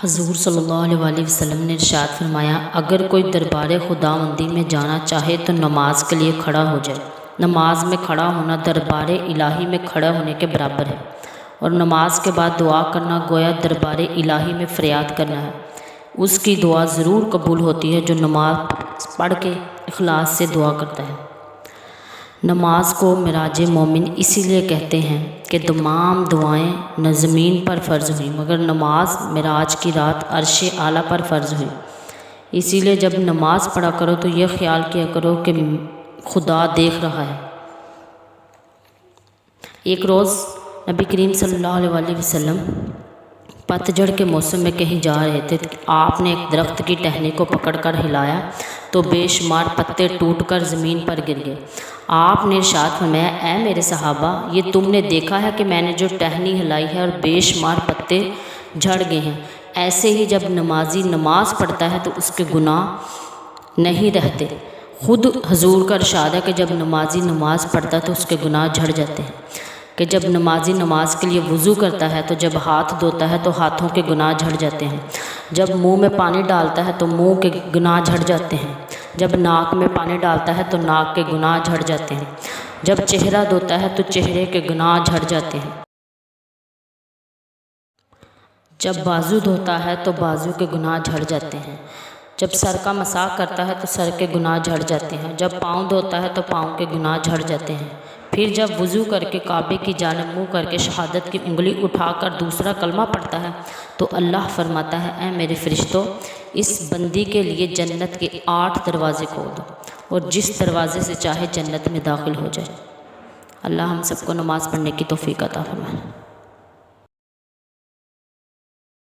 حضور صلی اللہ علیہ وآلہ وسلم نے ارشاد فرمایا، اگر کوئی دربار خداوندی میں جانا چاہے تو نماز کے لیے کھڑا ہو جائے۔ نماز میں کھڑا ہونا دربار الہی میں کھڑا ہونے کے برابر ہے، اور نماز کے بعد دعا کرنا گویا دربار الہی میں فریاد کرنا ہے۔ اس کی دعا ضرور قبول ہوتی ہے جو نماز پڑھ کے اخلاص سے دعا کرتا ہے۔ نماز کو معراج مومن اسی لیے کہتے ہیں کہ تمام دعائیں نہ زمین پر فرض ہوئیں مگر نماز معراج کی رات عرش اعلیٰ پر فرض ہوئی۔ اسی لیے جب نماز پڑھا کرو تو یہ خیال کیا کرو کہ خدا دیکھ رہا ہے۔ ایک روز نبی کریم صلی اللہ علیہ وآلہ وسلم پتجھڑ کے موسم میں کہیں جا رہے تھے۔ آپ نے ایک درخت کی ٹہنی کو پکڑ کر ہلایا تو بے شمار پتے ٹوٹ کر زمین پر گر گئے۔ آپ نے ارشاد فرمایا، اے میرے صحابہ، یہ تم نے دیکھا ہے کہ میں نے جو ٹہنی ہلائی ہے اور بے شمار پتے جھڑ گئے ہیں، ایسے ہی جب نمازی نماز پڑھتا ہے تو اس کے گناہ نہیں رہتے۔ خود حضور کا ارشاد ہے کہ جب نمازی نماز پڑھتا ہے تو اس کے گناہ جھڑ جاتے ہیں، کہ جب نمازی نماز کے لیے وضو کرتا ہے تو جب ہاتھ دھوتا ہے تو ہاتھوں کے گناہ جھڑ جاتے ہیں، جب منہ میں پانی ڈالتا ہے تو منہ کے گناہ جھڑ جاتے ہیں، جب ناک میں پانی ڈالتا ہے تو ناک کے گناہ جھڑ جاتے ہیں، جب چہرہ دھوتا ہے تو چہرے کے گناہ جھڑ جاتے ہیں، جب بازو دھوتا ہے تو بازو کے گناہ جھڑ جاتے ہیں، جب سر کا مساح کرتا ہے تو سر کے گناہ جھڑ جاتے ہیں، جب پاؤں دھوتا ہے تو پاؤں کے گناہ جھڑ جاتے ہیں۔ پھر جب وضو کر کے کعبے کی جانب منہ کر کے شہادت کی انگلی اٹھا کر دوسرا کلمہ پڑھتا ہے تو اللہ فرماتا ہے، اے میرے فرشتوں، اس بندی کے لیے جنت کے 8 دروازے کھول دو اور جس دروازے سے چاہے جنت میں داخل ہو جائے۔ اللہ ہم سب کو نماز پڑھنے کی توفیق عطا فرمائے۔